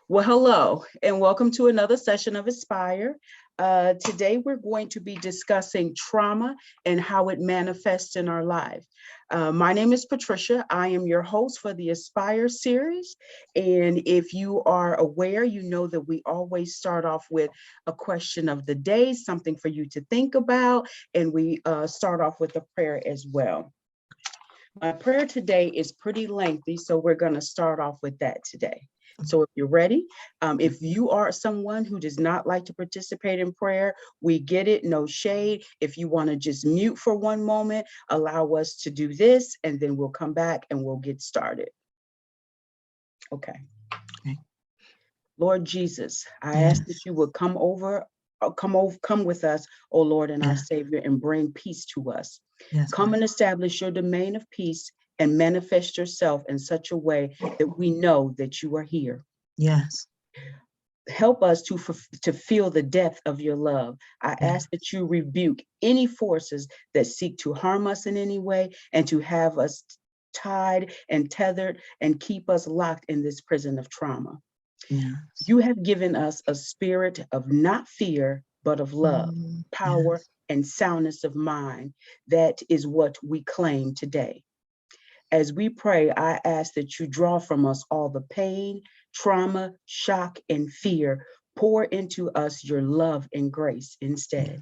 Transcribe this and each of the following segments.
Well, hello, and welcome to another session of Aspire. Today, we're going to be discussing trauma and how it manifests in our life. My name is Patricia. I am your host for the Aspire series. And if you are aware, you know that we always start off with a question of the day, something for you to think about, and we start off with a prayer as well. My prayer today is pretty lengthy, so we're going to start off with that today. So if you're ready, if you are someone who does not like to participate in prayer, we get it, no shade. If you want to just mute for one moment, allow us to do this, and then we'll come back and we'll get started. Okay. Lord Jesus, I ask that you would come with us, oh Lord and our Savior, and bring peace to us. Come and establish your domain of peace and manifest yourself in such a way that we know that you are here. Yes. Help us to feel the depth of your love. I ask that you rebuke any forces that seek to harm us in any way and to have us tied and tethered and keep us locked in this prison of trauma. Yes. You have given us a spirit of not fear, but of love, power, and soundness of mind. That is what we claim today. As we pray, I ask that you draw from us all the pain, trauma, shock, and fear. Pour into us your love and grace instead.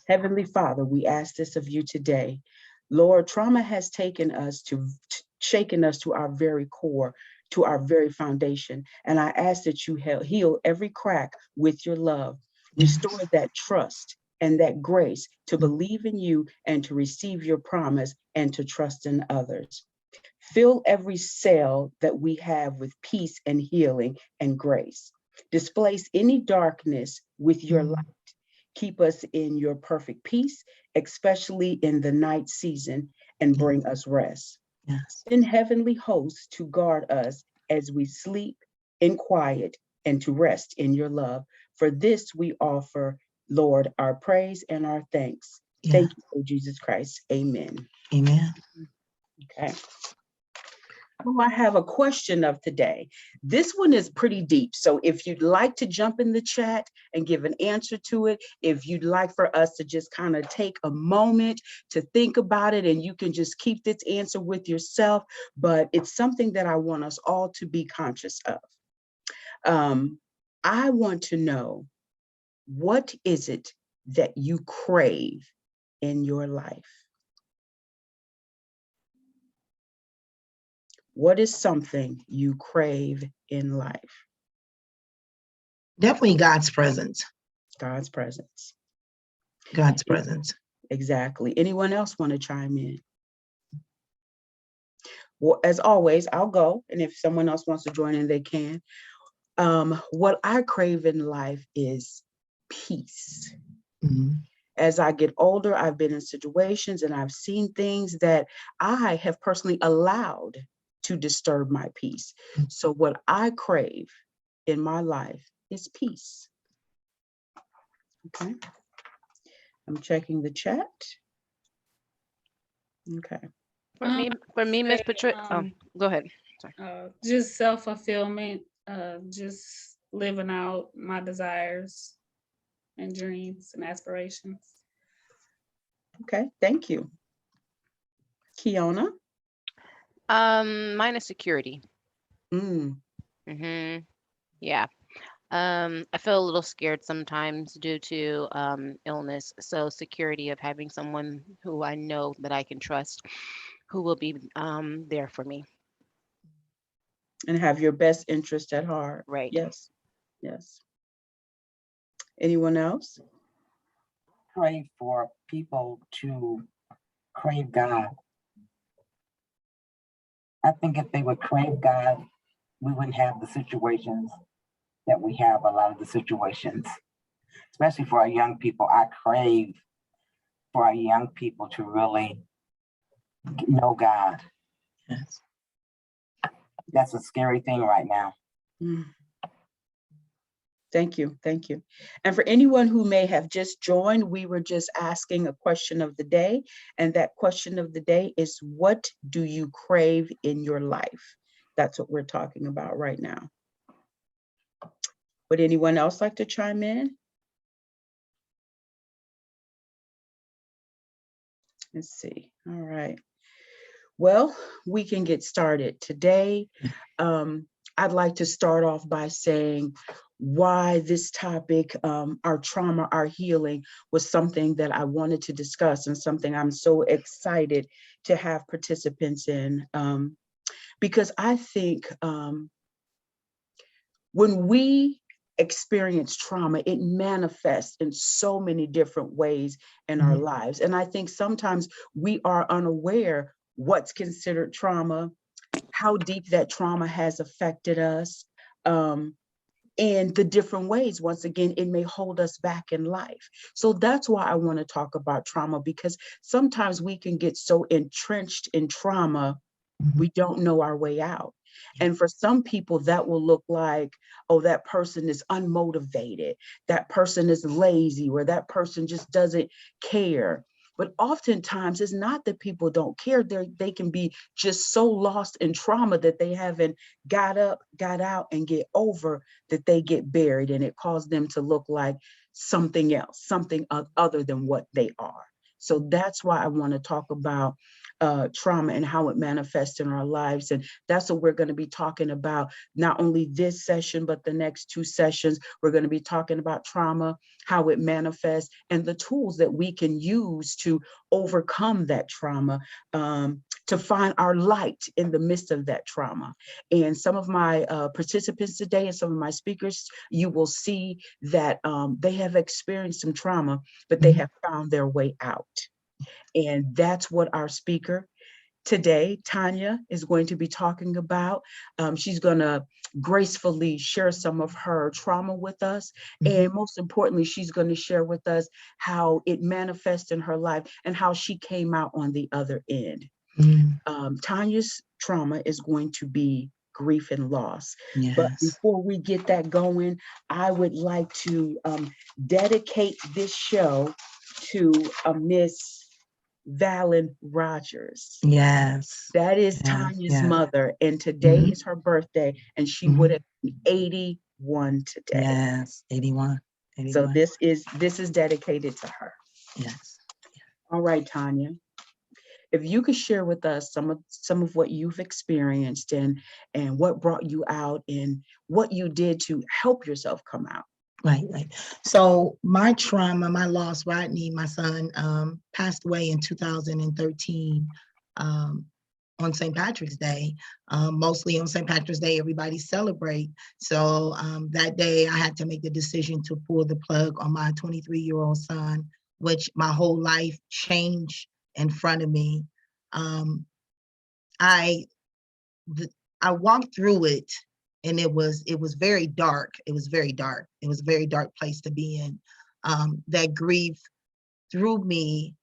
Heavenly Father, we ask this of you today. Lord, trauma has shaken us to our very core, to our very foundation. And I ask that you heal every crack with your love. Restore that trust and that grace to believe in you and to receive your promise and to trust in others. Fill every cell that we have with peace and healing and grace. Displace any darkness with your light. Keep us in your perfect peace, especially in the night season, and bring us rest. Send heavenly hosts to guard us as we sleep in quiet and to rest in your love. For this we offer, Lord, our praise and our thanks. Thank you, for Jesus Christ. Amen. Amen. Okay. Oh, I have a question of today. This one is pretty deep. So if you'd like to jump in the chat and give an answer to it, if you'd like for us to just kind of take a moment to think about it, and you can just keep this answer with yourself, but it's something that I want us all to be conscious of. I want to know, what is it that you crave in your life? What is something you crave in life? Definitely God's presence. God's presence. God's presence. Exactly. Anyone else want to chime in? Well, as always, I'll go. And if someone else wants to join in, they can. What I crave in life is peace. As I get older, I've been in situations and I've seen things that I have personally allowed to disturb my peace. So what I crave in my life is peace. Okay. I'm checking the chat. Okay. For me, Miss Patricia, go ahead. Sorry. Just self-fulfillment, just living out my desires and dreams and aspirations. Okay, thank you. Kiona? Mine is security. Yeah. I feel a little scared sometimes due to illness. So security of having someone who I know that I can trust, who will be there for me. And have your best interest at heart. Right. Yes. Yes. Anyone else? Pray for people to crave God. I think if they would crave God, we wouldn't have the situations that we have, a lot of the situations, especially for our young people. I crave for our young people to really know God. Yes. That's a scary thing right now. Thank you. Thank you. And for anyone who may have just joined, we were just asking a question of the day. And that question of the day is, what do you crave in your life? That's what we're talking about right now. Would anyone else like to chime in? Let's see. All right. Well, we can get started today. I'd like to start off by saying why this topic, our trauma, our healing, was something that I wanted to discuss and something I'm so excited to have participants in. Because I think when we experience trauma, it manifests in so many different ways in our lives. And I think sometimes we are unaware what's considered trauma, how deep that trauma has affected us, and the different ways, once again, it may hold us back in life. So that's why I want to talk about trauma, because sometimes we can get so entrenched in trauma, we don't know our way out. And for some people, that will look like, oh, that person is unmotivated, that person is lazy, or that person just doesn't care. But oftentimes, it's not that people don't care. They can be just so lost in trauma that they haven't got up, got out, and get over that they get buried, and it caused them to look like something else, something other than what they are. So that's why I want to talk about trauma and how it manifests in our lives. And that's what we're going to be talking about, not only this session, but the next 2 sessions. We're going to be talking about trauma, how it manifests, and the tools that we can use to overcome that trauma, to find our light in the midst of that trauma. And some of my participants today and some of my speakers, you will see that they have experienced some trauma, but they have found their way out. And that's what our speaker today, Tonya, is going to be talking about. She's going to gracefully share some of her trauma with us. And most importantly, she's going to share with us how it manifests in her life and how she came out on the other end. Tonya's trauma is going to be grief and loss. Yes. But before we get that going, I would like to dedicate this show to Miss Valen Rogers. Yes. That is Yes, Tonya's yes. mother, and today is her birthday, and she would have been 81 today. Yes, 81. So this is dedicated to her. Yes. All right, Tonya. If you could share with us some of what you've experienced and what brought you out and what you did to help yourself come out. Right. So my trauma, my loss, Rodney, my son, passed away in 2013 on St. Patrick's Day. Mostly on St. Patrick's Day, everybody celebrate. So that day I had to make the decision to pull the plug on my 23-year-old son, which my whole life changed in front of me. I walked through it, and it was very dark. It was very dark. It was a very dark place to be in. That grief threw me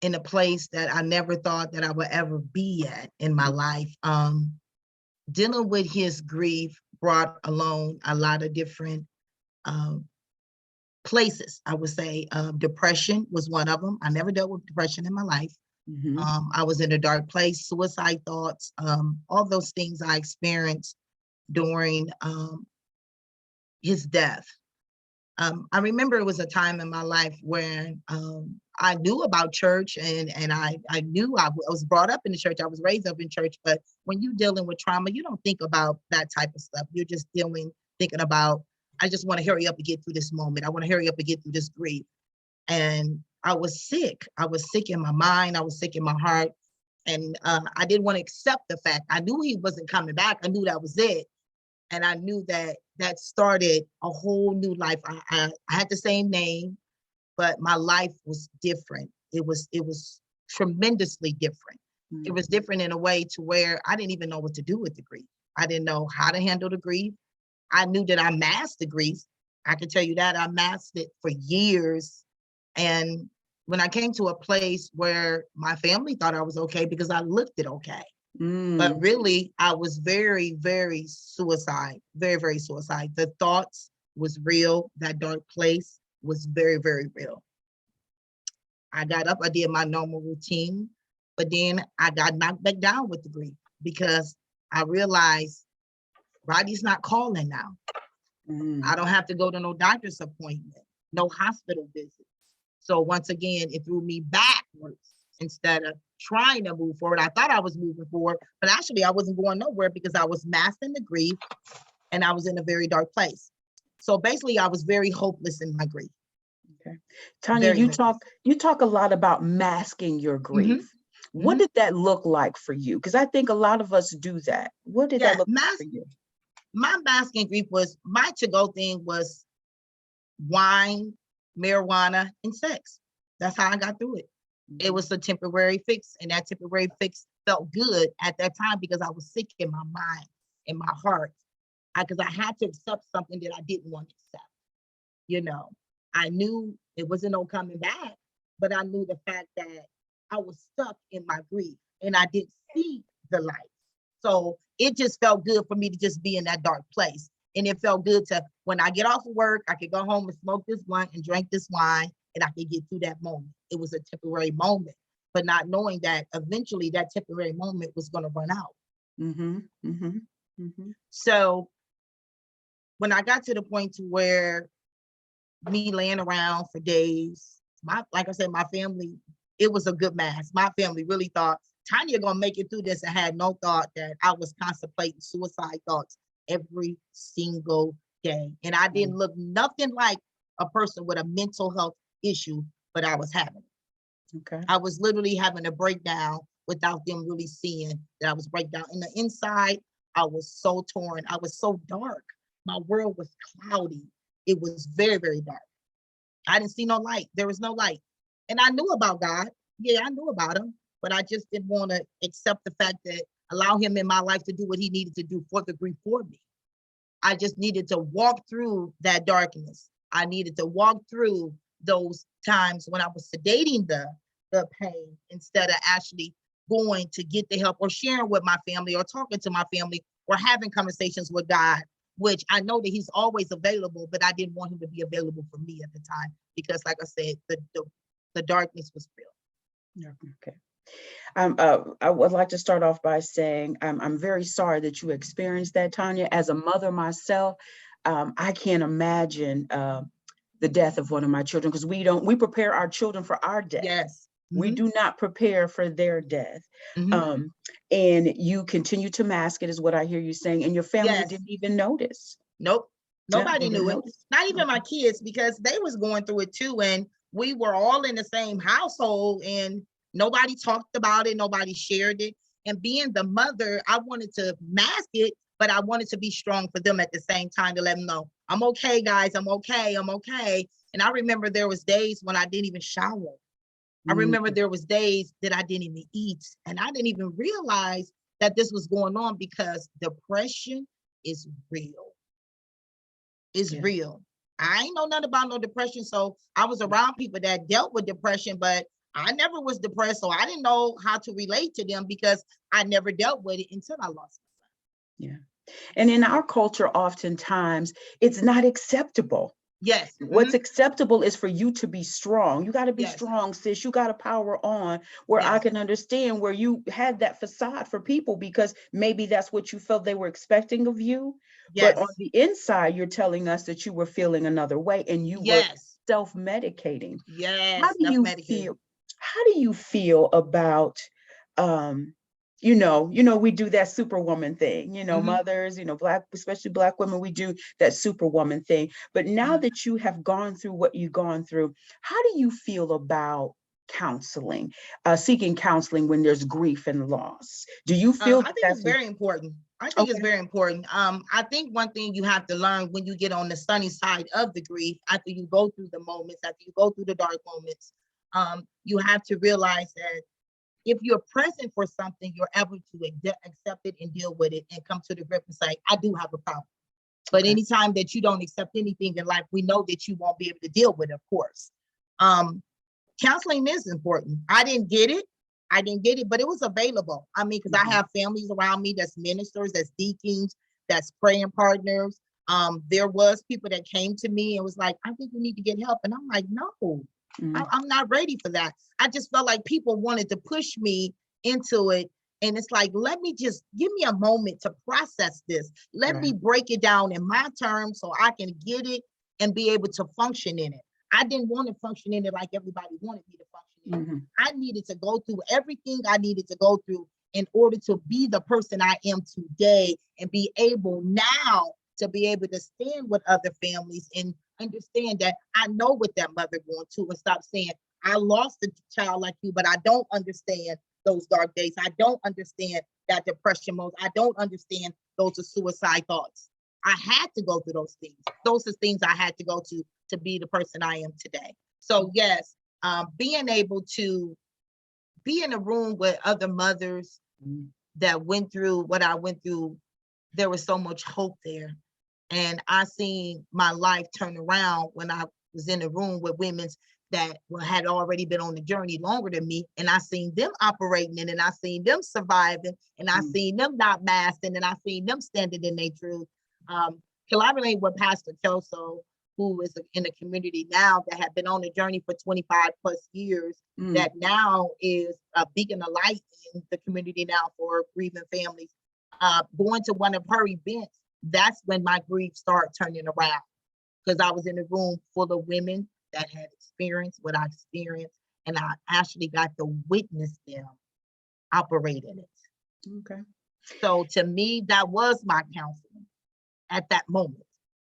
in a place that I never thought that I would ever be at in my life. Dealing with his grief brought along a lot of different places, I would say. Depression was one of them. I never dealt with depression in my life. I was in a dark place, suicide thoughts, all those things I experienced during his death. I remember it was a time in my life when I knew about church, and I knew I was brought up in the church. I was raised up in church, but when you're dealing with trauma, you don't think about that type of stuff. You're just thinking about, I just want to hurry up and get through this moment. I want to hurry up and get through this grief. And I was sick. I was sick in my mind. I was sick in my heart. And I didn't want to accept the fact. I knew he wasn't coming back. I knew that was it. And I knew that started a whole new life. I had the same name, but my life was different. It was tremendously different. It was different in a way to where I didn't even know what to do with the grief. I didn't know how to handle the grief. I knew that I masked the grief. I can tell you that I masked it for years. And when I came to a place where my family thought I was okay because I looked it okay. But really, I was very, very suicide, very, very suicide. The thoughts was real. That dark place was very, very real. I got up, I did my normal routine, but then I got knocked back down with the grief. because I realized Rodney's not calling now. I don't have to go to no doctor's appointment, no hospital visits. So once again, it threw me backwards instead of trying to move forward. I thought I was moving forward, but actually I wasn't going nowhere because I was masking the grief and I was in a very dark place. So basically I was very hopeless in my grief. Okay. Tonya, Very you talk a lot about masking your grief. What did that look like for you? Because I think a lot of us do that. What did that look like for you? My masking grief was, my to-go thing was wine, marijuana, and sex. That's how I got through it. It was a temporary fix, and that temporary fix felt good at that time because I was sick in my mind, in my heart, because I had to accept something that I didn't want to accept. You know, I knew it wasn't no coming back, but I knew the fact that I was stuck in my grief and I didn't see the light. So it just felt good for me to just be in that dark place. And it felt good to, when I get off of work, I could go home and smoke this blunt and drink this wine, and I could get through that moment. It was a temporary moment, but not knowing that eventually that temporary moment was going to run out. So when I got to the point to where me laying around for days, like I said, my family, it was a good mask. My family really thought Tonya gonna make it through this, and had no thought that I was contemplating suicide thoughts every single day. And I didn't look nothing like a person with a mental health issue, but I was having it. Okay. I was literally having a breakdown without them really seeing that I was breakdown. In the inside, I was so torn. I was so dark. My world was cloudy. It was very, very dark. I didn't see no light. There was no light. And I knew about God. Yeah, I knew about him, but I just didn't want to accept the fact that allow him in my life to do what he needed to do for the grief for me. I just needed to walk through that darkness. I needed to walk through those times when I was sedating the pain instead of actually going to get the help or sharing with my family or talking to my family or having conversations with God, which I know that he's always available, but I didn't want him to be available for me at the time because, like I said, the darkness was real. Okay. I would like to start off by saying I'm very sorry that you experienced that, Tonya. As a mother myself, I can't imagine the death of one of my children because we prepare our children for our death. Yes. We do not prepare for their death. And you continue to mask it is what I hear you saying. And your family didn't even notice. Nope. Nobody Yeah, knew it. Not even my kids, because they was going through it too. And we were all in the same household and nobody talked about it. Nobody shared it. And being the mother, I wanted to mask it, but I wanted to be strong for them at the same time to let them know, I'm okay, guys. I'm okay. I'm okay. And I remember there was days when I didn't even shower. I remember there was days that I didn't even eat, and I didn't even realize that this was going on because depression is real. It's real. I ain't know nothing about no depression. So I was around people that dealt with depression, but I never was depressed. So I didn't know how to relate to them because I never dealt with it until I lost my son. Yeah. And in our culture, oftentimes it's not acceptable. Yes. What's acceptable is for you to be strong. You got to be strong, sis. You got to power on, where I can understand where you had that facade for people because maybe that's what you felt they were expecting of you. But on the inside, you're telling us that you were feeling another way and you were self-medicating. Yes. How do you feel? How do you feel about you know, we do that superwoman thing, mothers, especially Black women, we do that superwoman thing. But now that you have gone through what you've gone through, how do you feel about counseling, seeking counseling when there's grief and loss? Do you feel I think it's very important. I think it's very important. I think one thing you have to learn when you get on the sunny side of the grief, after you go through the moments, after you go through the dark moments, you have to realize that if you're present for something, you're able to accept it and deal with it and come to the grip and say, I do have a problem. But anytime that you don't accept anything in life, we know that you won't be able to deal with it, of course. Counseling is important. I didn't get it, but it was available. I mean, because I have families around me that's ministers, that's deacons, that's praying partners. There was people that came to me and was like, I think we need to get help. And I'm like, no. I'm not ready for that. I just felt like people wanted to push me into it And it's like, let me just give me a moment to process this. Let me Right. break it down in my terms so I can get it and be able to function in it. I didn't want to function in it like everybody wanted me to function in it. Mhm. I needed to go through everything I needed to go through in order to be the person I am today and be able now to be able to stand with other families and understand that I know what that mother going to, and stop saying, I lost a child like you, but I don't understand those dark days. I don't understand that depression mode. I don't understand those are suicide thoughts. I had to go through those things. Those are things I had to go to be the person I am today. So yes, being able to be in a room with other mothers Mhm. that went through what I went through, there was so much hope there. And I seen my life turn around when I was in a room with women that had already been on the journey longer than me. And I seen them operating and I seen them surviving and I Mm. seen them not masking and I seen them standing in their truth. Collaborating with Pastor Kelso, who is in the community now that have been on the journey for 25 plus years, Mm. that now is a beacon of light in the community now for grieving families. Going to one of her events, that's when my grief started turning around, because I was in a room full of women that had experienced what I experienced, and I actually got to witness them operate in it. Okay. So to me, that was my counseling at that moment.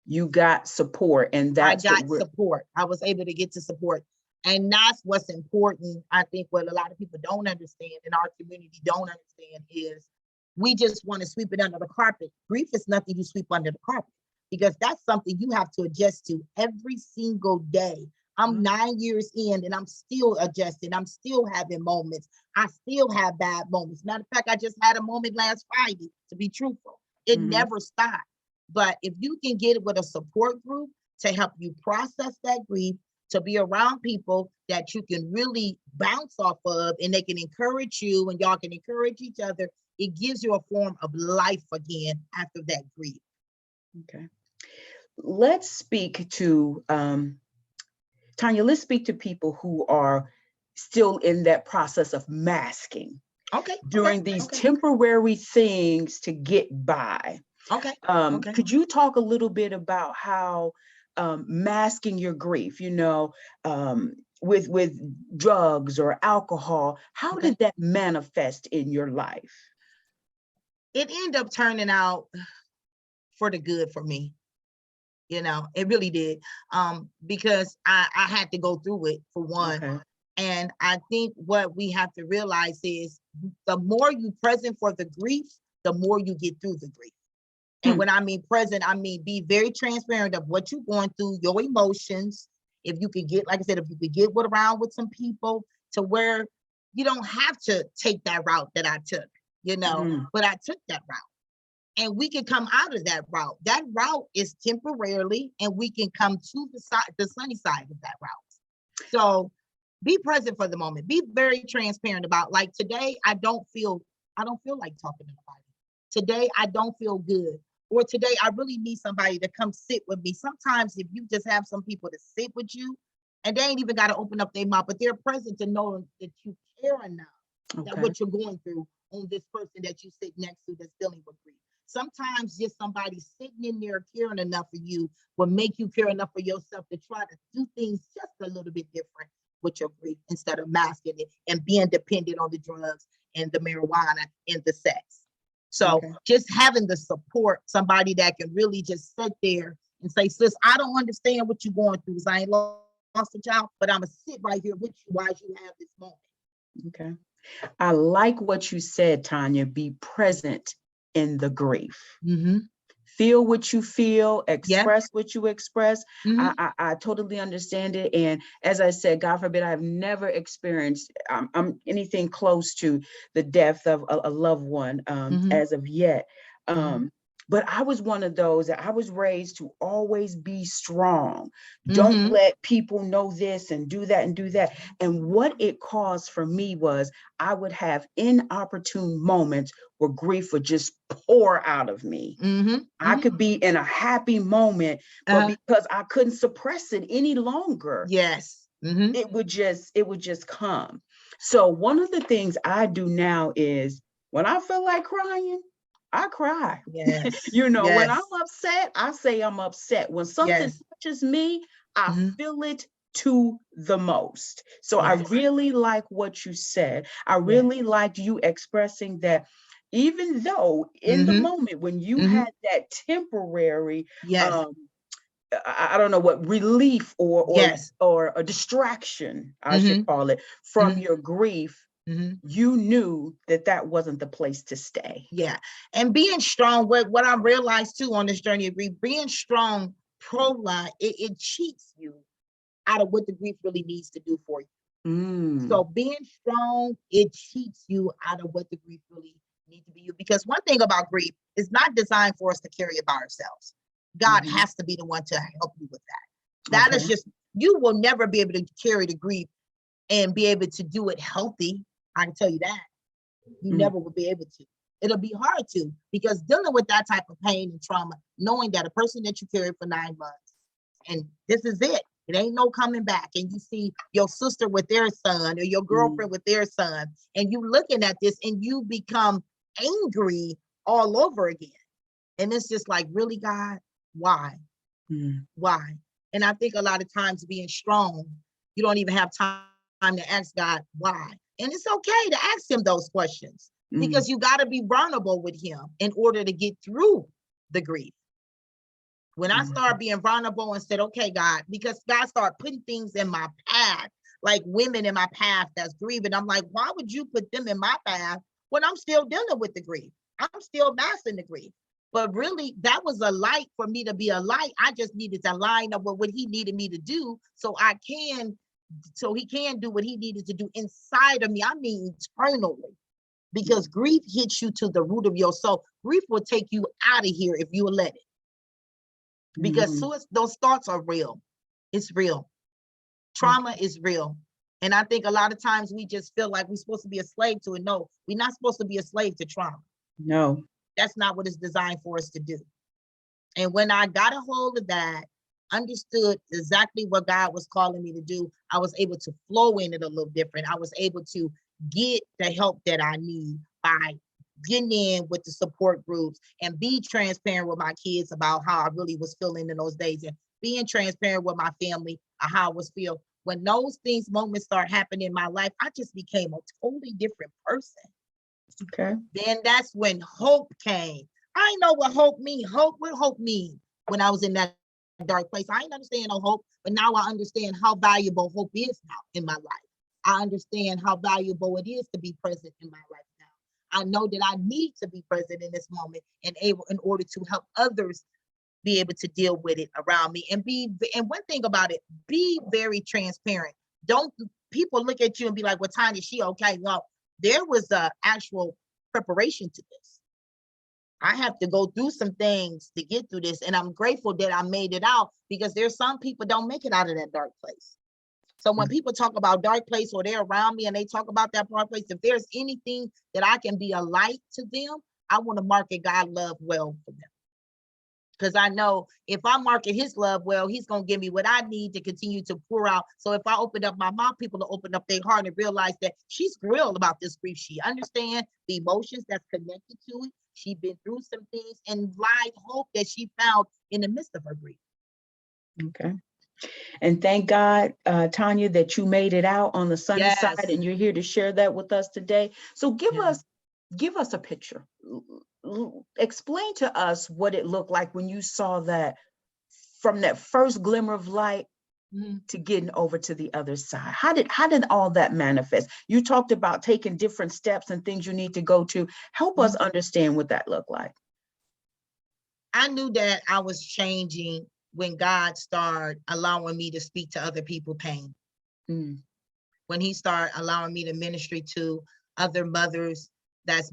You got support, and I that's what got we're. support. I was able to get to support. And that's what's important. I think what a lot of people don't understand in our community don't understand is we just want to sweep it under the carpet. Grief is nothing you sweep under the carpet, because that's something you have to adjust to every single day. I'm 9 years in and I'm still adjusting. I'm still having moments. I still have bad moments. Matter of fact, I just had a moment last Friday, to be truthful. It Mhm. never stops. But if you can get it with a support group to help you process that grief, to be around people that you can really bounce off of and they can encourage you and y'all can encourage each other, it gives you a form of life again after that grief. Okay. Let's speak to Tonya. Let's speak to people who are still in that process of masking, Okay. doing these temporary things to get by. Okay. Could you talk a little bit about how masking your grief, with drugs or alcohol, how did that manifest in your life? It ended up turning out for the good for me. It really did. Because I had to go through it, for one. Okay. And I think what we have to realize is the more you present for the grief, the more you get through the grief. And when I mean present, I mean be very transparent of what you're going through, your emotions. If you could get, like I said, if you could get around with some people to where you don't have to take that route that I took, but I took that route. And we can come out of that route. That route is temporarily, and we can come to the sunny side of that route. So be present for the moment. Be very transparent about, like, today, I don't feel like talking to nobody. Today, I don't feel good. Or today, I really need somebody to come sit with me. Sometimes if you just have some people to sit with you, and they ain't even got to open up their mouth, but they're present to know that you care enough that what you're going through on this person that you sit next to that's dealing with grief. Sometimes just somebody sitting in there caring enough for you will make you care enough for yourself to try to do things just a little bit different with your grief, instead of masking it and being dependent on the drugs and the marijuana and the sex. So just having the support, somebody that can really just sit there and say, sis, I don't understand what you're going through. I ain't lost a child, but I'm going to sit right here with you while you have this moment. Okay. I like what you said, Tonya. Be present in the grief. Feel what you feel, express what you express. I totally understand it. And as I said, God forbid, I've never experienced anything close to the death of a loved one as of yet. But I was one of those that I was raised to always be strong. Don't let people know this and do that and do that. And what it caused for me was I would have inopportune moments where grief would just pour out of me. I could be in a happy moment, but because I couldn't suppress it any longer, it would just come. So one of the things I do now is When I feel like crying, I cry. Yes. When Yes. I'm upset, I say I'm upset. When something Yes. touches me, I Mhm. feel it to the most. So I Yes. really like what you said. I Yes. really liked you expressing that even though in the Mhm. moment when you Mhm. had that temporary, Yes. um, I don't know what relief Yes. or a distraction, I should Mhm. call it, from Mhm. your grief, Mhm. you knew that that wasn't the place to stay. Yeah. And being strong, what I realized too on this journey of grief, being strong pro-life, it cheats you out of what the grief really needs to do for you. So being strong, it cheats you out of what the grief really needs to be you. Because one thing about grief is not designed for us to carry it by ourselves. God Mhm. has to be the one to help you with that. That is Okay. just, you will never be able to carry the grief and be able to do it healthy. I can tell you that. You Mm. never will be able to. It'll be hard to, because dealing with that type of pain and trauma, knowing that a person that you carried for 9 months, and this is it. It ain't no coming back. And you see your sister with their son or your girlfriend with their son, and you looking at this and you become angry all over again. And it's just like, really, God, why? Mm. Why? And I think a lot of times being strong, you don't even have time to ask God why. And it's okay to ask him those questions, Mm. because you got to be vulnerable with him in order to get through the grief. When I started being vulnerable and said, okay, God, because God started putting things in my path, like women in my path that's grieving. I'm like, why would you put them in my path when I'm still dealing with the grief? I'm still mastering the grief. But really, that was a light for me to be a light. I just needed to line up with what he needed me to do so he can do what he needed to do inside of me. I mean, eternally. Because grief hits you to the root of your soul. Grief will take you out of here if you let it. Because those thoughts are real. It's real. Trauma is real. And I think a lot of times we just feel like we're supposed to be a slave to it. No, we're not supposed to be a slave to trauma. No. That's not what it's designed for us to do. And when I got a hold of that, understood exactly what God was calling me to do, I was able to flow in it a little different. I was able to get the help that I need by getting in with the support groups and be transparent with my kids about how I really was feeling in those days, and being transparent with my family how I was feel. When those moments start happening in my life, I just became a totally different person. Okay. Then that's when hope came. I know what hope mean. What hope mean when I was in that dark place. I didn't understand no hope, but now I understand how valuable hope is now in my life. I understand how valuable it is to be present in my life now. I know that I need to be present in this moment and able in order to help others be able to deal with it around me and one thing about it, be very transparent. Don't people look at you and be like, well, Tonya, is she okay? No, there was a actual preparation to this. I have to go through some things to get through this. And I'm grateful that I made it out, because there's some people don't make it out of that dark place. So when people talk about dark place or they're around me and they talk about that dark place, if there's anything that I can be a light to them, I want to market God love well for them. Because I know if I market his love well, he's going to give me what I need to continue to pour out. So if I open up my mouth, people will open up their heart and realize that she's real about this grief. She understands the emotions that's connected to it. She's been through some things and light hope that she found in the midst of her grief. Okay. And thank God, Tonya, that you made it out on the sunny side and you're here to share that with us today. So give us a picture. Explain to us what it looked like when you saw that, from that first glimmer of light to getting over to the other side. How did all that manifest? You talked about taking different steps and things you need to go to. Help us understand what that looked like. I knew that I was changing when God started allowing me to speak to other people's pain. When he started allowing me to ministry to other mothers that's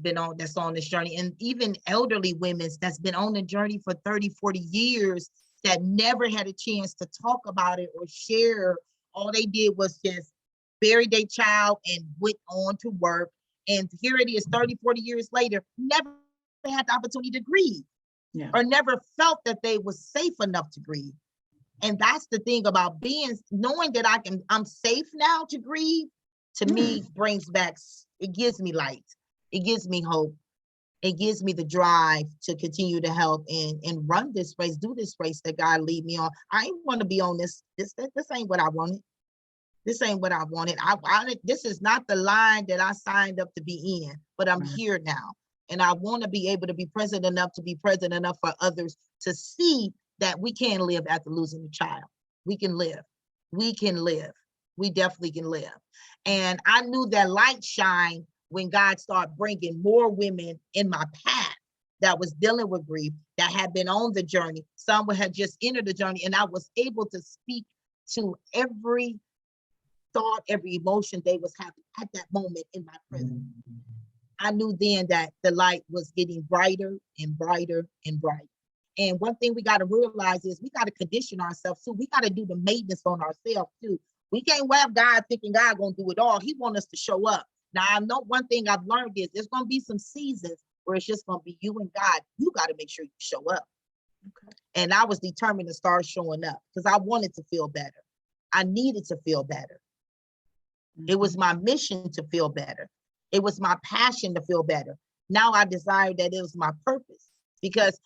on this journey, and even elderly women that's been on the journey for 30, 40 years that never had a chance to talk about it or share. All they did was just bury their child and went on to work. And here it is 30, 40 years later, never had the opportunity to grieve. Or never felt that they was safe enough to grieve. And that's the thing about knowing that I'm safe now to grieve, to me brings back, it gives me light. It gives me hope. It gives me the drive to continue to help and run this race, do this race that God lead me on. I ain't want to be on this. This ain't what I wanted. This ain't what I wanted. This is not the line that I signed up to be in, but I'm here now. And I want to be able to be present enough to be present enough for others to see that we can live after losing a child. We can live. We can live. We definitely can live. And I knew that light shine when God started bringing more women in my path that was dealing with grief, that had been on the journey. Some had just entered the journey, and I was able to speak to every thought, every emotion they was having at that moment in my presence. I knew then that the light was getting brighter and brighter and brighter. And one thing we got to realize is we got to condition ourselves too. We got to do the maintenance on ourselves too. We can't have God thinking God gonna do it all. He wants us to show up. Now, I know one thing I've learned is there's gonna be some seasons where it's just gonna be you and God. You got to make sure you show up. Okay. And I was determined to start showing up because I wanted to feel better. I needed to feel better. It was my mission to feel better. It was my passion to feel better. Now I desire that it was my purpose, because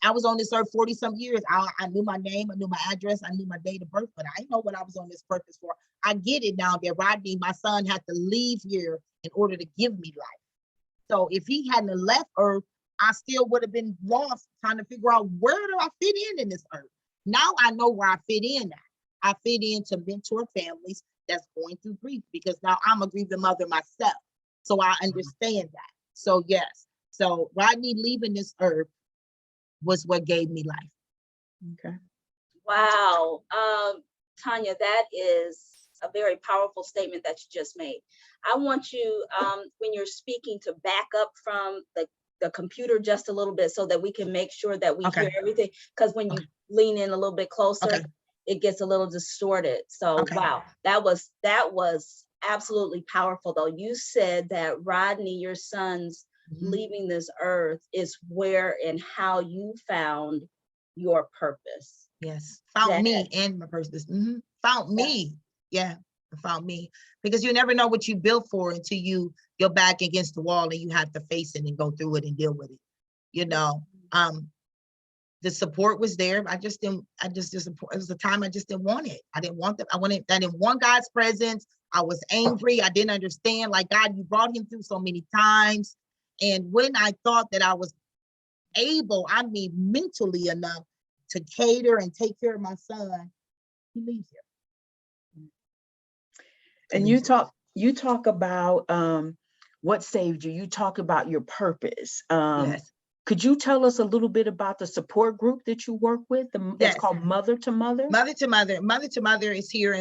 I was on this earth 40 some years. I knew my name, I knew my address, I knew my date of birth, but I didn't know what I was on this purpose for. I get it now that Rodney, my son, had to leave here in order to give me life. So if he hadn't left earth, I still would have been lost trying to figure out where do I fit in this earth. Now I know where I fit in at. I fit in to mentor families that's going through grief, because now I'm a grieving mother myself. So I understand that. So yes, so Rodney leaving this earth was what gave me life. Okay. Wow. Tonya, that is a very powerful statement that you just made. I want you, when you're speaking, to back up from the computer just a little bit so that we can make sure that we hear everything. Because when you lean in a little bit closer, it gets a little distorted. So wow, that was absolutely powerful though. You said that Rodney, your son's leaving this earth, is where and how you found your purpose. Yes, found me and my purpose. Found me. Yeah, found me. Because you never know what you built for until you go back against the wall and you have to face it and go through it and deal with it. You know, the support was there. It was a time I just didn't want it. I didn't want I didn't want God's presence. I was angry. I didn't understand, like, God, you brought him through so many times. And when I thought that I was able, I mean, mentally enough to cater and take care of my son, he leaves here. And you talk about what saved you. You talk about your purpose. Yes. Could you tell us a little bit about the support group that you work with? It's called Mother to Mother. Mother to Mother. Mother to Mother is here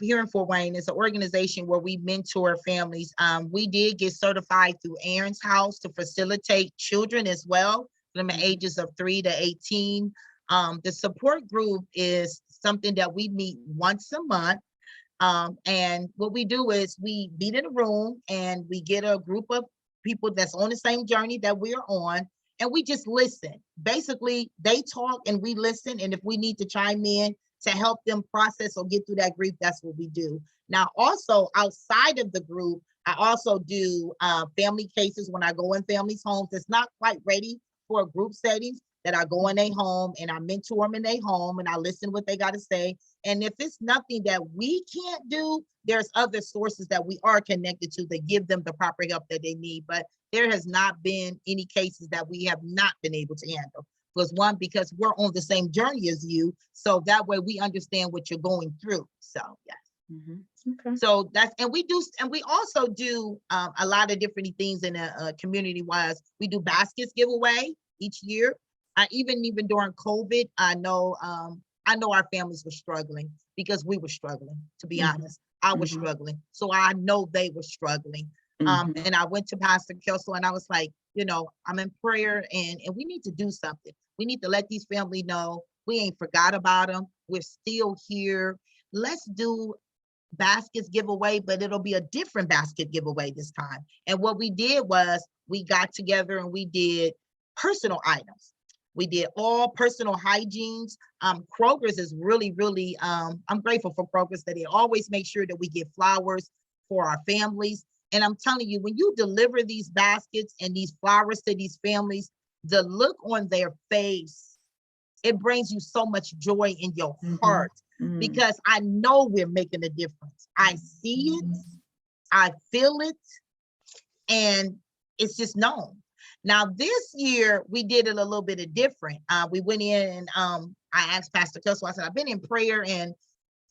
here in Fort Wayne. It's an organization where we mentor families. We did get certified through Aaron's House to facilitate children as well, from the ages of 3 to 18. The support group is something that we meet once a month. And what we do is we meet in a room and we get a group of people that's on the same journey that we're on, and we just listen. Basically, they talk and we listen, and if we need to chime in to help them process or get through that grief, that's what we do. Now, also outside of the group, I also do family cases when I go in families' homes that's not quite ready for group settings, that I go in their home and I mentor them in their home and I listen what they got to say. And if it's nothing that we can't do, there's other sources that we are connected to that give them the proper help that they need. But there has not been any cases that we have not been able to handle. Because we're on the same journey as you. So that way we understand what you're going through. So, yes. Okay. So we also do a lot of different things in a community wise. We do baskets giveaway each year. Even during COVID, I know our families were struggling because we were struggling, to be honest. I was struggling. So I know they were struggling. And I went to Pastor Kelso and I was like, I'm in prayer and we need to do something. We need to let these families know we ain't forgot about them. We're still here. Let's do baskets giveaway, but it'll be a different basket giveaway this time. And what we did was we got together and we did personal items. We did all personal hygienes. Kroger's is really, really, I'm grateful for Kroger's that they always make sure that we get flowers for our families. And I'm telling you, when you deliver these baskets and these flowers to these families, the look on their face, it brings you so much joy in your heart, because I know we're making a difference. I see it, I feel it, and it's just known. Now, this year, we did it a little bit different. We went in and I asked Pastor Kessel, I said, I've been in prayer, and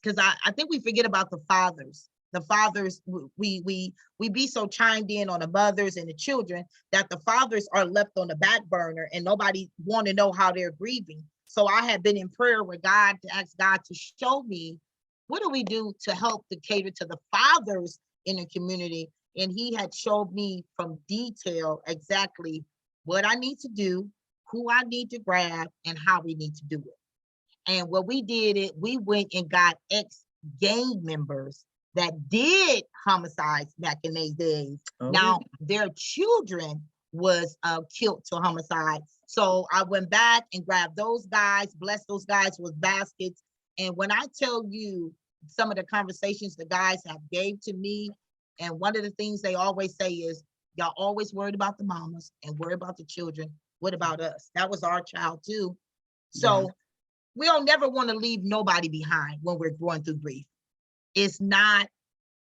because I think we forget about the fathers. The fathers, we be so chimed in on the mothers and the children that the fathers are left on the back burner and nobody want to know how they're grieving. So I had been in prayer with God to ask God to show me, what do we do to help to cater to the fathers in the community? And he had showed me from detail exactly what I need to do, who I need to grab, and how we need to do it. And what we did, we went and got ex-gang members that did homicides back in those days. Now, their children was killed to homicide. So I went back and grabbed those guys, blessed those guys with baskets. And when I tell you some of the conversations the guys have gave to me, and one of the things they always say is, y'all always worried about the mamas and worried about the children. What about us? That was our child too. So we don't never want to leave nobody behind when we're going through grief. It's not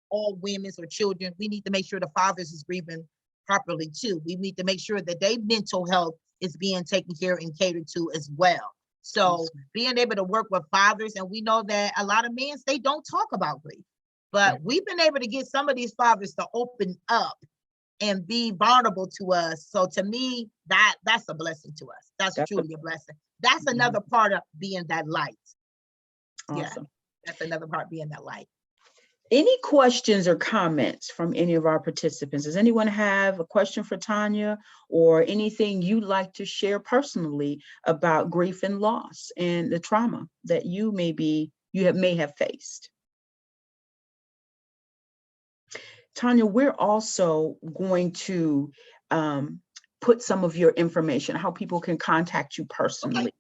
all women's or children. We need to make sure the fathers is grieving properly too. We need to make sure that their mental health is being taken care and catered to as well. So being able to work with fathers, and we know that a lot of men, they don't talk about grief, but we've been able to get some of these fathers to open up and be vulnerable to us. So to me, that's a blessing to us. That's truly a blessing. That's another part of being that light. Awesome. Yeah, that's another part, being that light. Any questions or comments from any of our participants? Does anyone have a question for Tonya, or anything you'd like to share personally about grief and loss and the trauma that you may have faced? Tonya, we're also going to put some of your information, how people can contact you personally,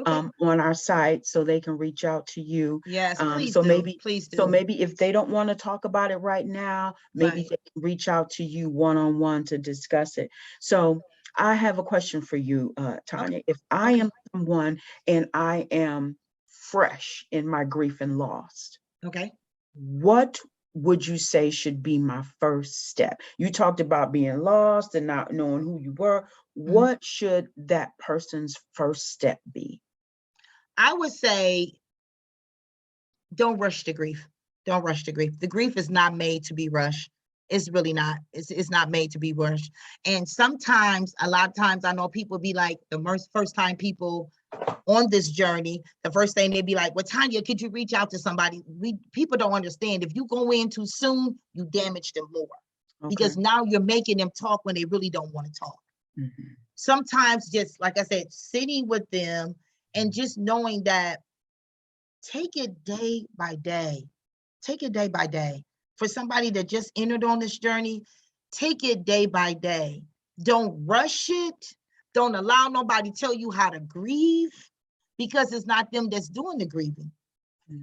on our site, so they can reach out to you. Yes, please so do. maybe Please do. So maybe if they don't want to talk about it right now, maybe they can reach out to you one-on-one to discuss it. So I have a question for you, Tonya. If I am someone and I am fresh in my grief and loss, what would you say should be my first step? You talked about being lost and not knowing who you were. What should that person's first step be? I would say, don't rush the grief. Don't rush the grief. The grief is not made to be rushed. It's really not. It's not made to be rushed. And sometimes, a lot of times, I know people be like, the first time people on this journey, the first thing they'd be like, well, Tonya, could you reach out to somebody? People don't understand. If you go in too soon, you damage them more, because now you're making them talk when they really don't want to talk. Sometimes, just like I said, sitting with them and just knowing that, take it day by day. Take it day by day. For somebody that just entered on this journey, take it day by day. Don't rush it. Don't allow nobody tell you how to grieve, because it's not them that's doing the grieving.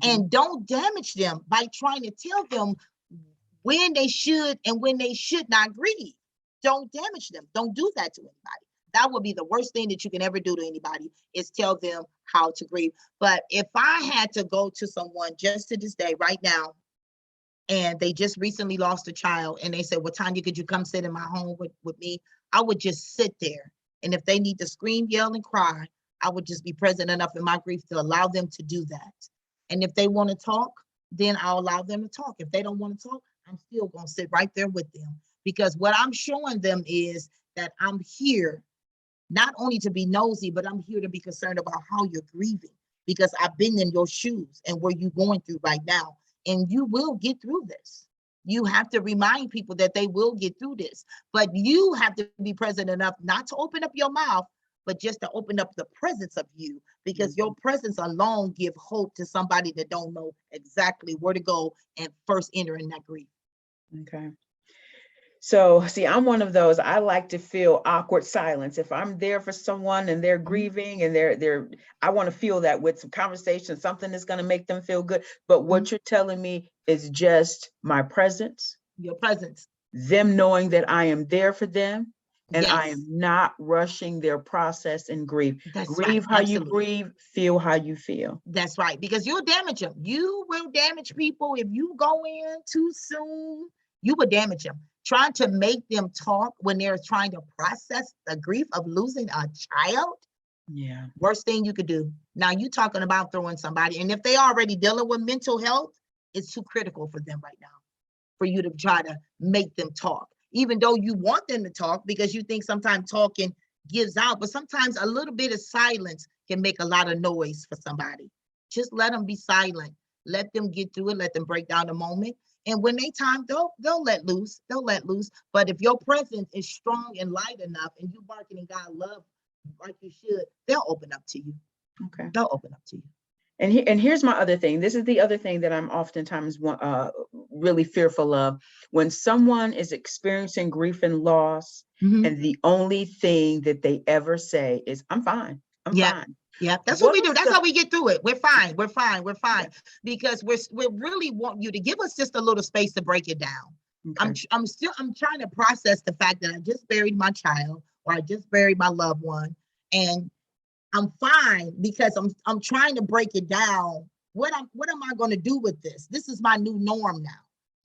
And don't damage them by trying to tell them when they should and when they should not grieve. Don't damage them. Don't do that to anybody. That would be the worst thing that you can ever do to anybody, is tell them how to grieve. But if I had to go to someone just to this day, right now, and they just recently lost a child, and they said, well, Tonya, could you come sit in my home with me? I would just sit there. And if they need to scream, yell, and cry, I would just be present enough in my grief to allow them to do that. And if they want to talk, then I'll allow them to talk. If they don't want to talk, I'm still going to sit right there with them, because what I'm showing them is that I'm here not only to be nosy, but I'm here to be concerned about how you're grieving, because I've been in your shoes and where you're going through right now, and you will get through this. You have to remind people that they will get through this, but you have to be present enough not to open up your mouth, but just to open up the presence of you, because your presence alone give hope to somebody that don't know exactly where to go and first enter in that grief. Okay. So see, I'm one of those, I like to feel awkward silence. If I'm there for someone and they're grieving and I want to feel that with some conversation, something that's going to make them feel good. But what you're telling me is just my presence. Your presence. them knowing that I am there for them and I Yes, am not rushing their process and grief. that's right. Grieve how you Absolutely. grieve, feel how you feel. That's right. Because you'll damage them. You will damage people if you go in too soon. You will damage them. Trying to make them talk when they're trying to process the grief of losing a child. Yeah. Worst thing you could do. Now you talking about throwing somebody, and if they already dealing with mental health, it's too critical for them right now for you to try to make them talk, even though you want them to talk because you think sometimes talking gives out, but sometimes a little bit of silence can make a lot of noise for somebody. Just let them be silent. Let them get through it. Let them break down the moment. And when they time, they'll let loose. They'll let loose. But if your presence is strong and light enough and you barking in God love like you should, they'll open up to you. Okay. They'll open up to you. And here's my other thing. This is the other thing that I'm oftentimes really fearful of. When someone is experiencing grief and loss, and the only thing that they ever say is, I'm fine. I'm fine. Yeah, that's what we do. What's That's the- how we get through it. We're fine. We're fine. We're fine. Because we really want you to give us just a little space to break it down. Okay. I'm trying to process the fact that I just buried my child or I just buried my loved one, and I'm fine because I'm trying to break it down. What am I going to do with this? This is my new norm now.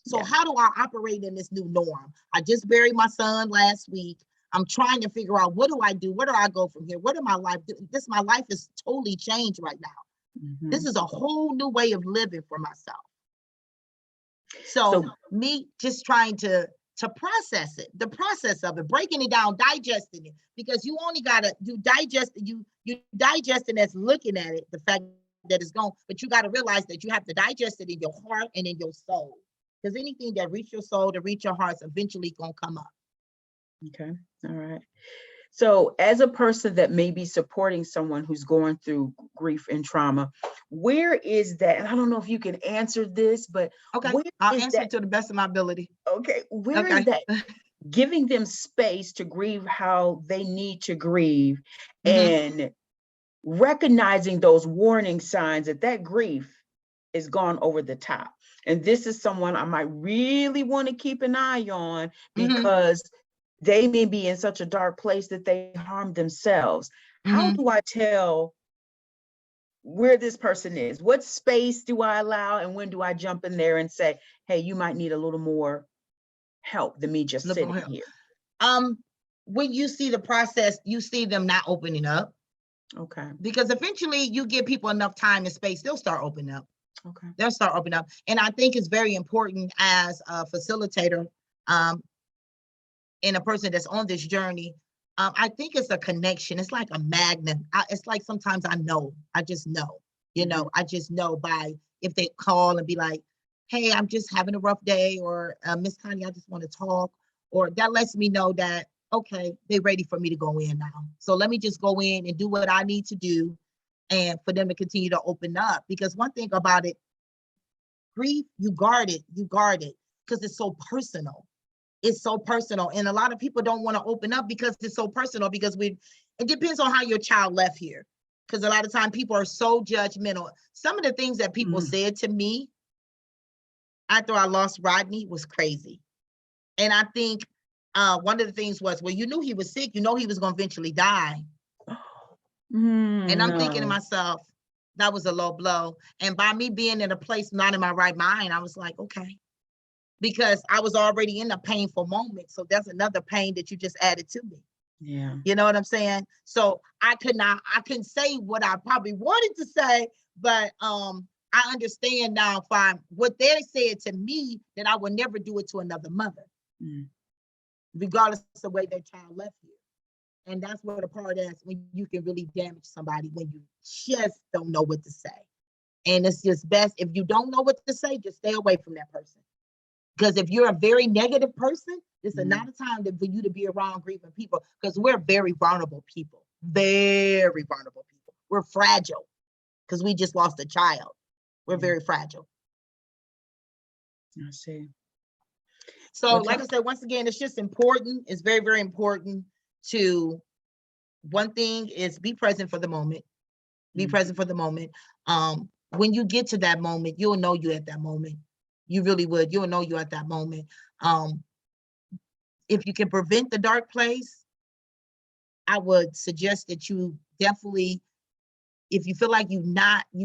So Yeah. how do I operate in this new norm? I just buried my son last week. I'm trying to figure out, what do I do? Where do I go from here? What am my life? My life is totally changed right now. Mhm. This is a whole new way of living for myself. So me just trying to process it, the process of it, breaking it down, digesting it, because you only gotta digest it as looking at it, the fact that it's gone, but you got to realize that you have to digest it in your heart and in your soul, because anything that reach your soul, to reach your heart's eventually gonna come up. Okay. All right. So as a person that may be supporting someone who's going through grief and trauma, where is that? And I don't know if you can answer this, but Okay, where I'll is answer that? it to the best of my ability. Okay. Where is Okay. that? Giving them space to grieve how they need to grieve, Mhm. and recognizing those warning signs that grief is gone over the top. And this is someone I might really want to keep an eye on, because they may be in such a dark place that they harm themselves. How do I tell where this person is? What space do I allow? And when do I jump in there and say, hey, you might need a little more help than me just Little sitting help. here? When you see the process, you see them not opening up, Okay. because eventually you give people enough time and space, they'll start opening up. Okay. They'll start opening up. And I think it's very important as a facilitator, and a person that's on this journey. I think it's a connection. It's like a magnet. It's like sometimes I just know, I just know by if they call and be like, hey, I'm just having a rough day, or Miss Connie, I just want to talk, or that lets me know that, okay, they're ready for me to go in now. So let me just go in and do what I need to do, and for them to continue to open up. Because one thing about it, grief, you guard it, because it's so personal. It's so personal. And a lot of people don't want to open up because it's so personal, because it depends on how your child left here. Because a lot of times people are so judgmental. Some of the things that people said to me after I lost Rodney was crazy. And I think one of the things was, well, you knew he was sick, he was going to eventually die. And I'm thinking to myself, that was a low blow. And by me being in a place not in my right mind, I was like, okay. Because I was already in a painful moment. So that's another pain that you just added to me. Yeah. You know what I'm saying? So I couldn't say what I probably wanted to say, but I understand now what they said to me, that I would never do it to another mother, regardless of the way their child left you. And that's where the part is, when you can really damage somebody, when you just don't know what to say. And it's just best, if you don't know what to say, just stay away from that person. Because if you're a very negative person, it's not a time for you to be around grieving people, because we're very vulnerable people. Very vulnerable people. We're fragile because we just lost a child. We're very fragile. I see. So like I said, once again, it's just important. It's very, very important to, one thing is be present for the moment. Be present for the moment. When you get to that moment, you'll know you at that moment. You really would. You'll know you at that moment. if you can prevent the dark place, I would suggest that you definitely, if you feel like you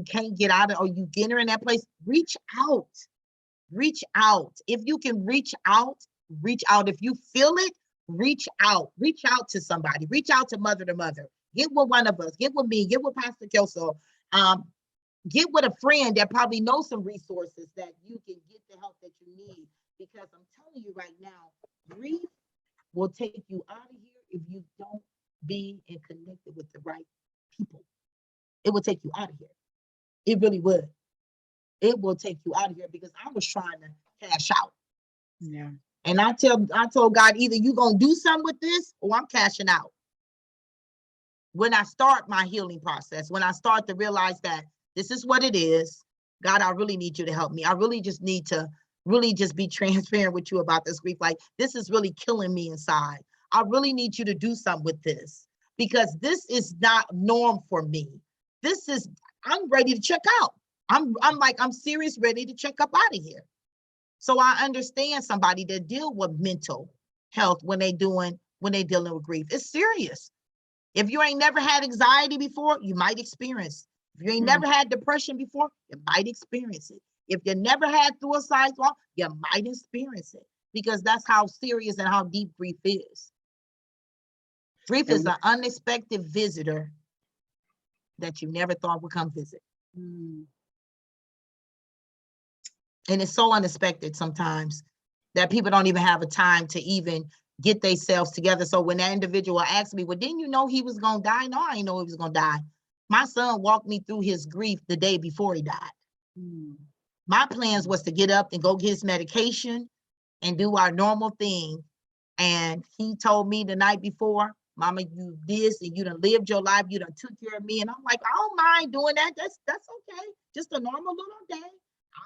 can't get out of, or you get her in that place, reach out. Reach out. If you can reach out, reach out. If you feel it, reach out. Reach out to somebody. Reach out to mother. Get with one of us. Get with me. Get with Pastor Kelso. Get with a friend that probably knows some resources that you can get the help that you need. Because I'm telling you right now, grief will take you out of here if you don't be and connected with the right people. It will take you out of here. It really would. It will take you out of here, because I was trying to cash out. Yeah. And I told God, either you gonna do something with this or I'm cashing out. When I start my healing process, when I start to realize that this is what it is, God, I really need you to help me. I really just need to really just be transparent with you about this grief. Like, this is really killing me inside. I really need you to do something with this, because this is not norm for me. I'm ready to check out. I'm serious, ready to check up out of here. So I understand somebody that deal with mental health when they dealing with grief. It's serious. If you ain't never had anxiety before, you might experience. If you ain't never had depression before, you might experience it. If you never had suicide thought, you might experience it, because that's how serious and how deep grief is. Grief is an unexpected visitor that you never thought would come visit. And it's so unexpected sometimes that people don't even have a time to even get themselves together. So when that individual asked me, well, didn't you know he was going to die? No, I didn't know he was going to die. My son walked me through his grief the day before he died. My plans was to get up and go get his medication and do our normal thing. And he told me the night before, Mama, you this, and you done lived your life. You done took care of me. And I'm like, I don't mind doing that. That's okay. Just a normal little day.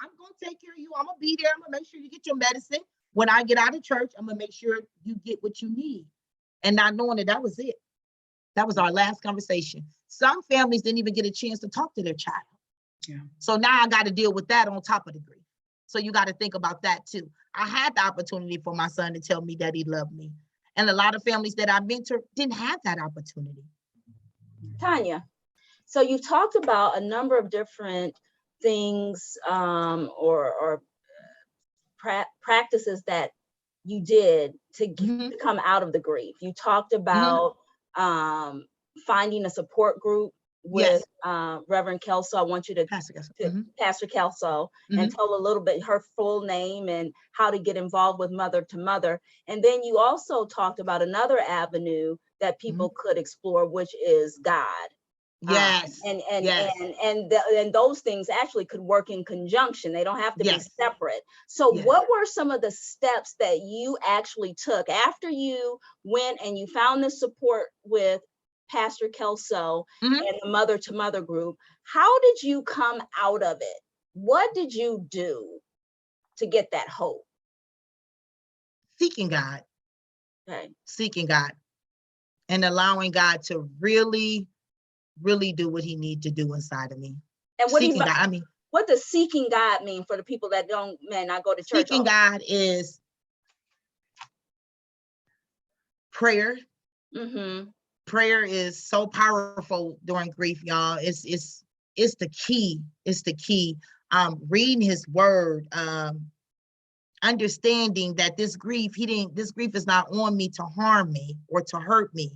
I'm going to take care of you. I'm going to be there. I'm going to make sure you get your medicine. When I get out of church, I'm going to make sure you get what you need. And not knowing that was it. That was our last conversation. Some families didn't even get a chance to talk to their child. Yeah. So now I got to deal with that on top of the grief. So you got to think about that too. I had the opportunity for my son to tell me that he loved me. And a lot of families that I mentored didn't have that opportunity. Tonya, so you talked about a number of different things or practices that you did to come out of the grief. You talked about finding a support group with Reverend Kelso. I want you to Pastor Kelso and tell a little bit her full name and how to get involved with Mother to Mother. And then you also talked about another avenue that people could explore, which is God. Yes. And those things actually could work in conjunction. They don't have to be separate. So what were some of the steps that you actually took after you went and you found the support with Pastor Kelso and the Mother to Mother group? How did you come out of it? What did you do to get that hope? Seeking God. Okay. Seeking God and allowing God to really do what he needs to do inside of me. And what does seeking God mean for the people that may not go to church? Seeking God is prayer. Prayer is so powerful during grief, y'all. It's the key. It's the key. Reading his word, understanding that this grief is not on me to harm me or to hurt me.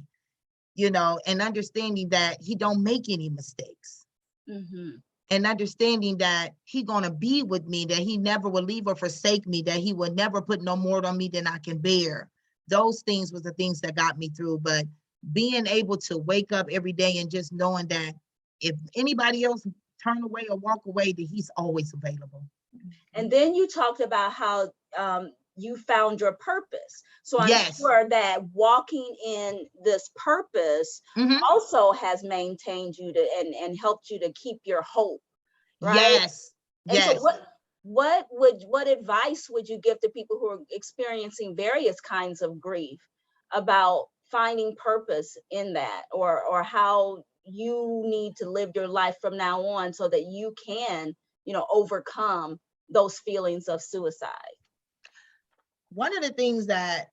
You know, and understanding that he don't make any mistakes. And understanding that he gonna be with me, that he never will leave or forsake me, that he will never put no more on me than I can bear. Those things was the things that got me through. But being able to wake up every day and just knowing that if anybody else turn away or walk away, that he's always available. And then you talked about how you found your purpose. So I'm sure that walking in this purpose also has maintained you and helped you to keep your hope, right? So what advice would you give to people who are experiencing various kinds of grief about finding purpose in that, or how you need to live your life from now on so that you can, overcome those feelings of suicide? One of the things that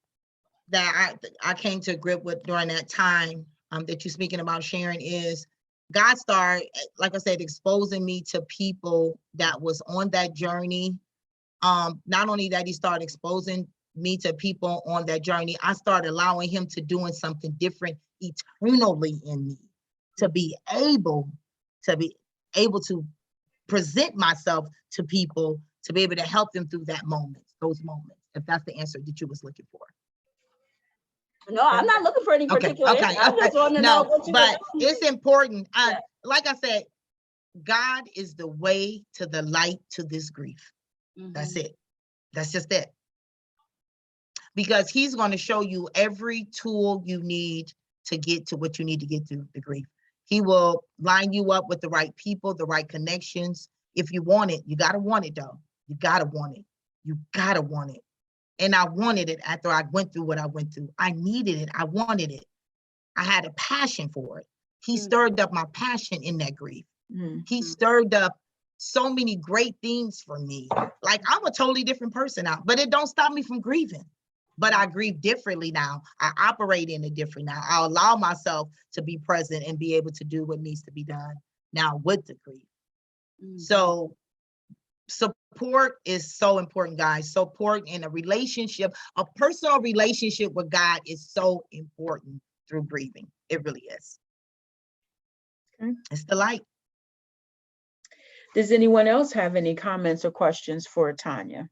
that I came to grip with during that time that you're speaking about, Sharon, is God started, like I said, exposing me to people that was on that journey. Not only that, he started exposing me to people on that journey, I started allowing him to doing something different eternally in me, to be able to present myself to people, to be able to help them through those moments, if that's the answer that you was looking for. No, I'm not looking for any particular answer. I just want to know what you but it's important. Yeah. Like I said, God is the way to the light to this grief. That's it. That's just it. Because he's going to show you every tool you need to get to what you need to get through the grief. He will line you up with the right people, the right connections. If you want it, you got to want it though. You got to want it. You got to want it. And I wanted it after I went through what I went through. I needed it. I wanted it. I had a passion for it. He stirred up my passion in that grief. He stirred up so many great things for me. Like, I'm a totally different person now, but it don't stop me from grieving. But I grieve differently now. I operate in it different now. I allow myself to be present and be able to do what needs to be done now with the grief. So support is so important, guys. Support in a relationship, a personal relationship with God is so important through grieving. It really is. Okay. It's the light. Does anyone else have any comments or questions for Tonya?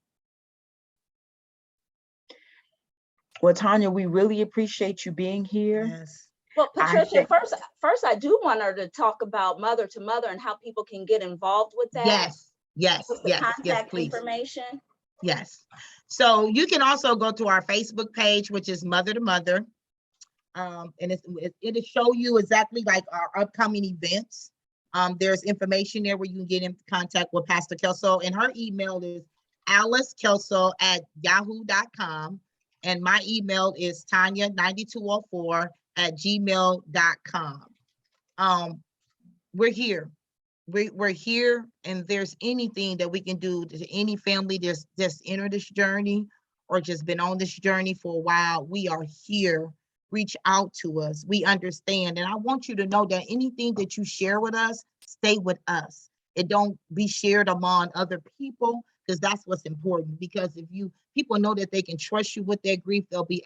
Well, Tonya, we really appreciate you being here. Yes. Well, Patricia, first I do want her to talk about Mother to Mother and how people can get involved with that. Yes, contact please. information. Yes. So you can also go to our Facebook page, which is Mother to Mother. And it'll show you exactly like our upcoming events. There's information there where you can get in contact with Pastor Kelso, and her email is alicekelso@yahoo.com. And my email is Tonya9204@gmail.com. We're here. We're here, and there's anything that we can do to any family that's just entered this journey or just been on this journey for a while. We are here. Reach out to us. We understand. And I want you to know that anything that you share with us, stay with us. It don't be shared among other people, because that's what's important. Because if people know that they can trust you with their grief, they'll be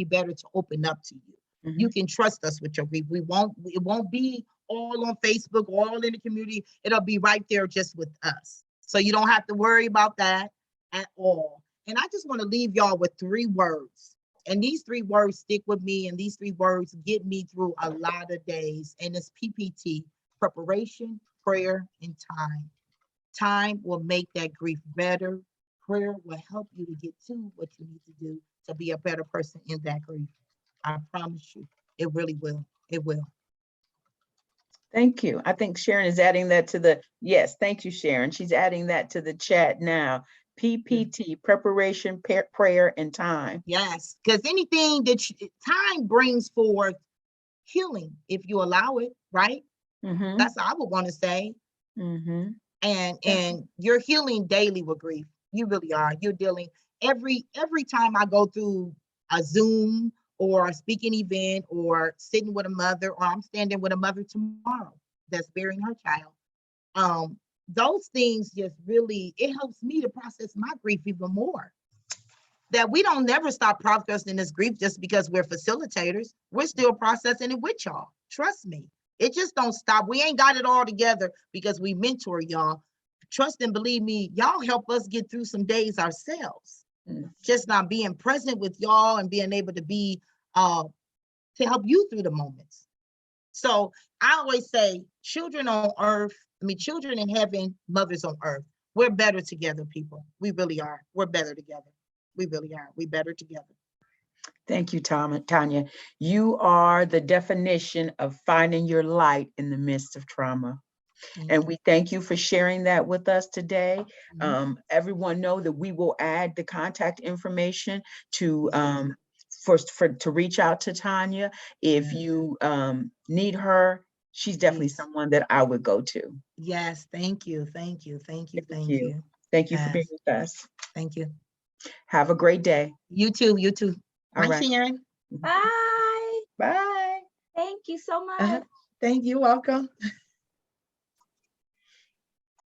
better to open up to you. You can trust us with your grief. It won't be all on Facebook, all in the community. It'll be right there just with us. So you don't have to worry about that at all. And I just want to leave y'all with 3 words. And these 3 words stick with me, and these 3 words get me through a lot of days. And it's PPT: preparation, prayer, and time. Time will make that grief better. Prayer will help you to get to what you need to do to be a better person in that grief. I promise you, it really will. It will. Thank you. I think Sharon is adding that to yes, thank you, Sharon. She's adding that to the chat now. PPT, preparation, prayer, and time. Yes, because anything that time brings forth healing, if you allow it, right? That's what I would want to say. And you're healing daily with grief. You really are. You're dealing every time I go through a Zoom or a speaking event or sitting with a mother, or I'm standing with a mother tomorrow that's burying her child. Those things just really, it helps me to process my grief even more. That we don't never stop processing this grief just because we're facilitators. We're still processing it with y'all. Trust me. It just don't stop. We ain't got it all together because we mentor y'all. Trust and believe me, y'all help us get through some days ourselves. Just not being present with y'all and being able to be to help you through the moments. So I always say, children in heaven, mothers on earth. We're better together, people. We really are. We're better together. We really are. We better together. Thank you, Tonya. You are the definition of finding your light in the midst of trauma. And we thank you for sharing that with us today. Everyone know that we will add the contact information to to reach out to Tonya. If you need her, she's definitely someone that I would go to. Yes, thank you. Thank you. Thank you. Thank you. Thank you for being with us. Thank you. Have a great day. You too. You too. All Bye, right. Sharon. Bye. Bye. Thank you so much. Thank you. Welcome.